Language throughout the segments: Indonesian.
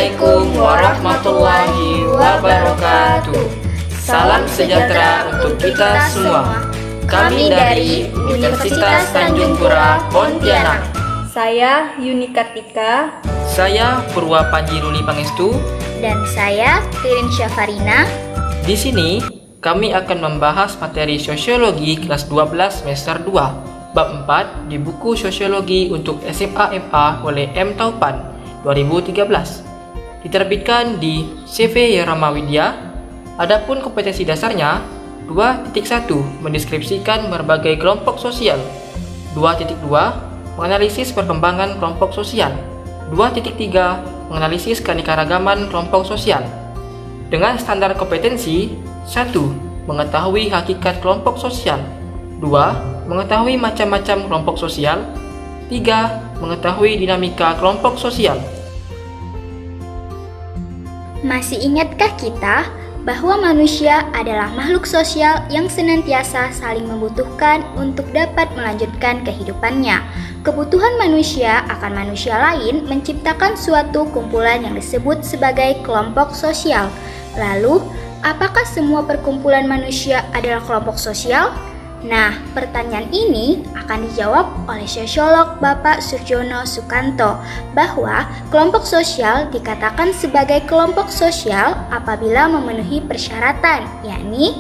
Assalamualaikum warahmatullahi wabarakatuh. Salam sejahtera untuk kita semua. Kami dari Universitas Tanjung Pura, Pontianak. Saya Yuni Kartika. Saya Purwa Panji Ruli Pangestu. Dan saya Ririn Syafarina. Di sini kami akan membahas materi Sosiologi kelas 12 semester 2, bab 4 di buku Sosiologi untuk SMA MA oleh M. Taupan 2013. Diterbitkan di CV Ramawidya. Adapun kompetensi dasarnya 2.1 mendeskripsikan berbagai kelompok sosial. 2.2 menganalisis perkembangan kelompok sosial. 2.3 menganalisis keanekaragaman kelompok sosial. Dengan standar kompetensi 1. Mengetahui hakikat kelompok sosial. 2. Mengetahui macam-macam kelompok sosial. 3. Mengetahui dinamika kelompok sosial. Masih ingatkah kita bahwa manusia adalah makhluk sosial yang senantiasa saling membutuhkan untuk dapat melanjutkan kehidupannya? Kebutuhan manusia akan manusia lain menciptakan suatu kumpulan yang disebut sebagai kelompok sosial. Lalu, apakah semua perkumpulan manusia adalah kelompok sosial? Nah, pertanyaan ini akan dijawab oleh sosiolog Bapak Surjono Sukanto bahwa kelompok sosial dikatakan sebagai kelompok sosial apabila memenuhi persyaratan, yakni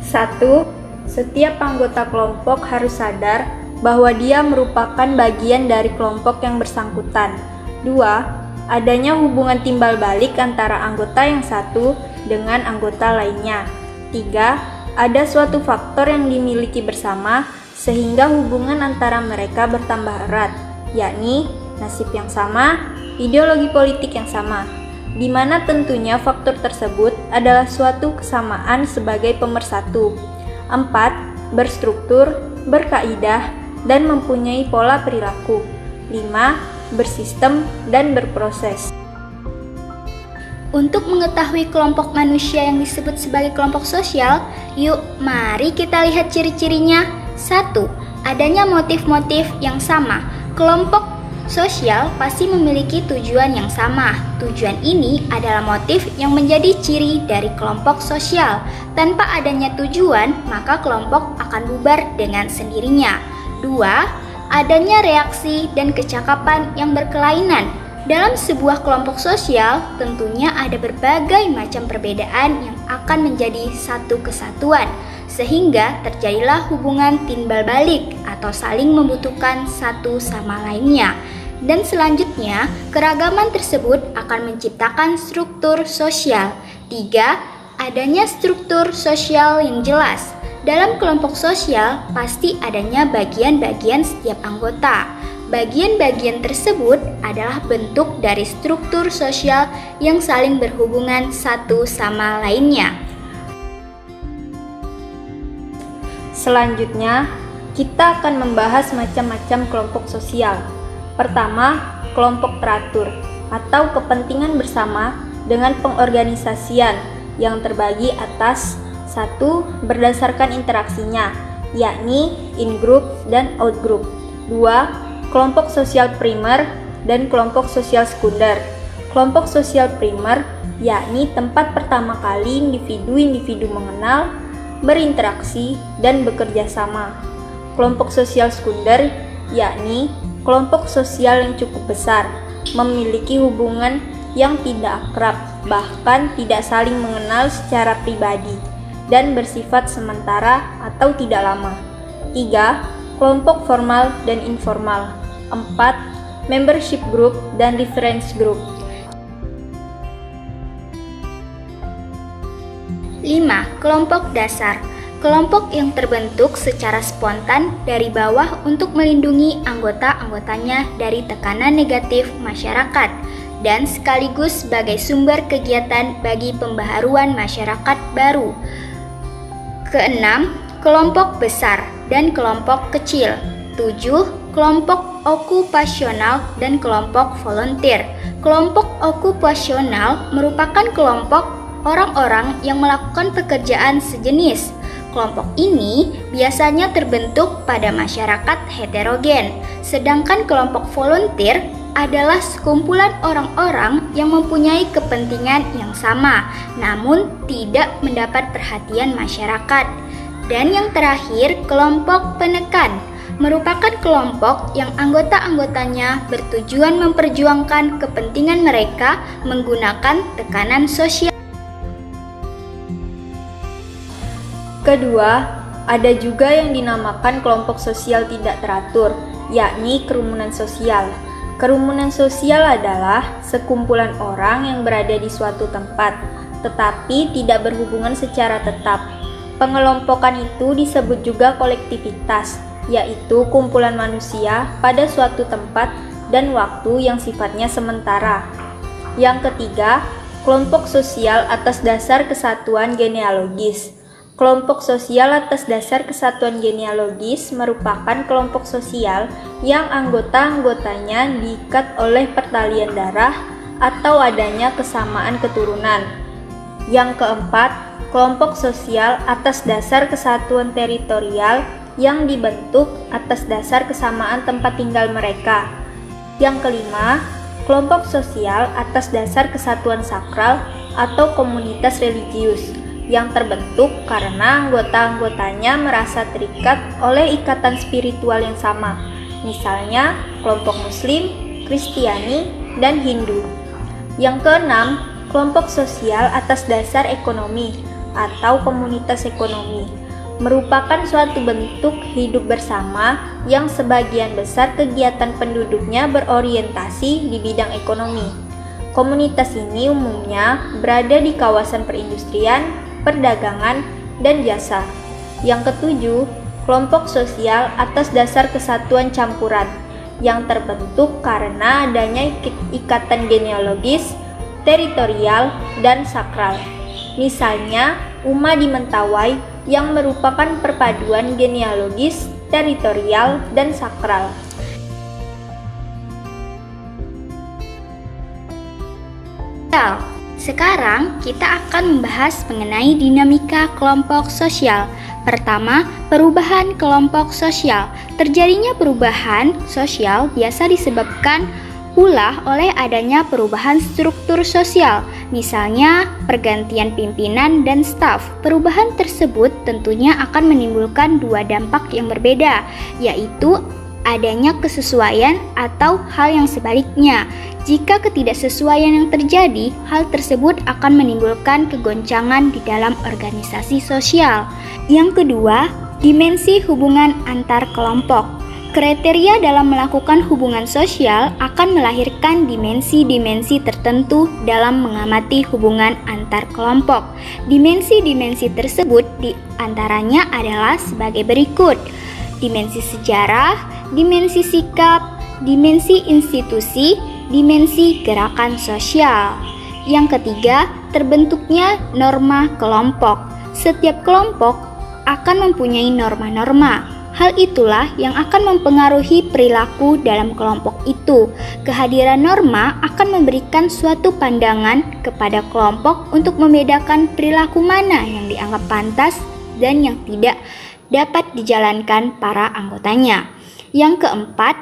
1. Setiap anggota kelompok harus sadar bahwa dia merupakan bagian dari kelompok yang bersangkutan. 2. Adanya hubungan timbal balik antara anggota yang satu dengan anggota lainnya. 3. Ada suatu faktor yang dimiliki bersama sehingga hubungan antara mereka bertambah erat, yakni nasib yang sama, ideologi politik yang sama, di mana tentunya faktor tersebut adalah suatu kesamaan sebagai pemersatu. 4. Berstruktur, berkaidah, dan mempunyai pola perilaku. 5. Bersistem dan berproses. untuk mengetahui kelompok manusia yang disebut sebagai kelompok sosial, yuk mari kita lihat ciri-cirinya. 1. Adanya motif-motif yang sama. Kelompok sosial pasti memiliki tujuan yang sama. Tujuan ini adalah motif yang menjadi ciri dari kelompok sosial. Tanpa adanya tujuan, maka kelompok akan bubar dengan sendirinya. 2. Adanya reaksi dan kecakapan yang berkelainan. Dalam sebuah kelompok sosial, tentunya ada berbagai macam perbedaan yang akan menjadi satu kesatuan, sehingga terjadilah hubungan timbal balik atau saling membutuhkan satu sama lainnya. Dan selanjutnya, keragaman tersebut akan menciptakan struktur sosial. 3. Adanya struktur sosial yang jelas. Dalam kelompok sosial, pasti adanya bagian-bagian setiap anggota. Bagian-bagian tersebut adalah bentuk dari struktur sosial yang saling berhubungan satu sama lainnya. Selanjutnya, kita akan membahas macam-macam kelompok sosial. Pertama, kelompok teratur atau kepentingan bersama dengan pengorganisasian yang terbagi atas 1. Berdasarkan interaksinya, yakni in-group dan out-group. 2. Kelompok sosial primer dan kelompok sosial sekunder. Kelompok sosial primer yakni tempat pertama kali individu-individu mengenal, berinteraksi, dan bekerja sama. Kelompok sosial sekunder yakni kelompok sosial yang cukup besar, memiliki hubungan yang tidak akrab, bahkan tidak saling mengenal secara pribadi, dan bersifat sementara atau tidak lama. 3. Kelompok formal dan informal. 4. Membership group dan reference group. 5. Kelompok dasar. Kelompok yang terbentuk secara spontan dari bawah untuk melindungi anggota-anggotanya dari tekanan negatif masyarakat dan sekaligus sebagai sumber kegiatan bagi pembaharuan masyarakat baru. 6. Kelompok besar dan kelompok kecil. 7. Kelompok okupasional dan kelompok volunteer. Kelompok okupasional merupakan kelompok orang-orang yang melakukan pekerjaan sejenis. Kelompok ini biasanya terbentuk pada masyarakat heterogen, sedangkan kelompok volunteer adalah sekumpulan orang-orang yang mempunyai kepentingan yang sama, namun tidak mendapat perhatian masyarakat. Dan yang terakhir, kelompok penekan merupakan kelompok yang anggota-anggotanya bertujuan memperjuangkan kepentingan mereka menggunakan tekanan sosial. Kedua, ada juga yang dinamakan kelompok sosial tidak teratur, yakni kerumunan sosial. Kerumunan sosial adalah sekumpulan orang yang berada di suatu tempat, tetapi tidak berhubungan secara tetap. Pengelompokan itu disebut juga kolektivitas, yaitu kumpulan manusia pada suatu tempat dan waktu yang sifatnya sementara. Yang ketiga, kelompok sosial atas dasar kesatuan genealogis. Kelompok sosial atas dasar kesatuan genealogis merupakan kelompok sosial yang anggota-anggotanya diikat oleh pertalian darah atau adanya kesamaan keturunan. Yang keempat, kelompok sosial atas dasar kesatuan teritorial yang dibentuk atas dasar kesamaan tempat tinggal mereka. Yang kelima, kelompok sosial atas dasar kesatuan sakral atau komunitas religius yang terbentuk karena anggota-anggotanya merasa terikat oleh ikatan spiritual yang sama, misalnya kelompok Muslim, Kristiani, dan Hindu. Yang keenam, kelompok sosial atas dasar ekonomi atau komunitas ekonomi merupakan suatu bentuk hidup bersama yang sebagian besar kegiatan penduduknya berorientasi di bidang ekonomi. Komunitas ini umumnya berada di kawasan perindustrian, perdagangan, dan jasa. Yang ketujuh, kelompok sosial atas dasar kesatuan campuran yang terbentuk karena adanya ikatan genealogis, teritorial, dan sakral. Misalnya, Uma di Mentawai yang merupakan perpaduan genealogis, teritorial, dan sakral. Sekarang kita akan membahas mengenai dinamika kelompok sosial. Pertama, perubahan kelompok sosial. Terjadinya perubahan sosial biasa disebabkan pula oleh adanya perubahan struktur sosial, misalnya pergantian pimpinan dan staf. Perubahan tersebut tentunya akan menimbulkan dua dampak yang berbeda, yaitu adanya kesesuaian atau hal yang sebaliknya. Jika ketidaksesuaian yang terjadi, hal tersebut akan menimbulkan kegoncangan di dalam organisasi sosial. Yang kedua, dimensi hubungan antar kelompok. Kriteria dalam melakukan hubungan sosial akan melahirkan dimensi-dimensi tertentu dalam mengamati hubungan antar kelompok. Dimensi-dimensi tersebut diantaranya adalah sebagai berikut: dimensi sejarah, dimensi sikap, dimensi institusi, dimensi gerakan sosial. Yang ketiga, terbentuknya norma kelompok. Setiap kelompok akan mempunyai norma-norma. Hal itulah yang akan mempengaruhi perilaku dalam kelompok itu. Kehadiran norma akan memberikan suatu pandangan kepada kelompok untuk membedakan perilaku mana yang dianggap pantas dan yang tidak dapat dijalankan para anggotanya. Yang keempat,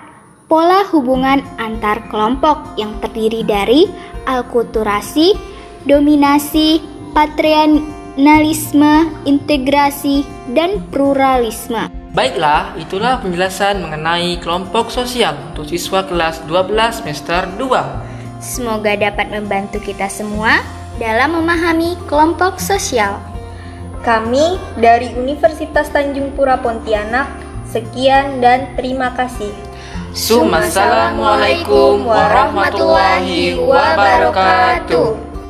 pola hubungan antar kelompok yang terdiri dari alkulturasi, dominasi, patriarkalisme, integrasi, dan pluralisme. Baiklah, itulah penjelasan mengenai kelompok sosial untuk siswa kelas 12 semester 2. Semoga dapat membantu kita semua dalam memahami kelompok sosial. Kami dari Universitas Tanjung Pura Pontianak, sekian dan terima kasih. Assalamualaikum warahmatullahi wabarakatuh.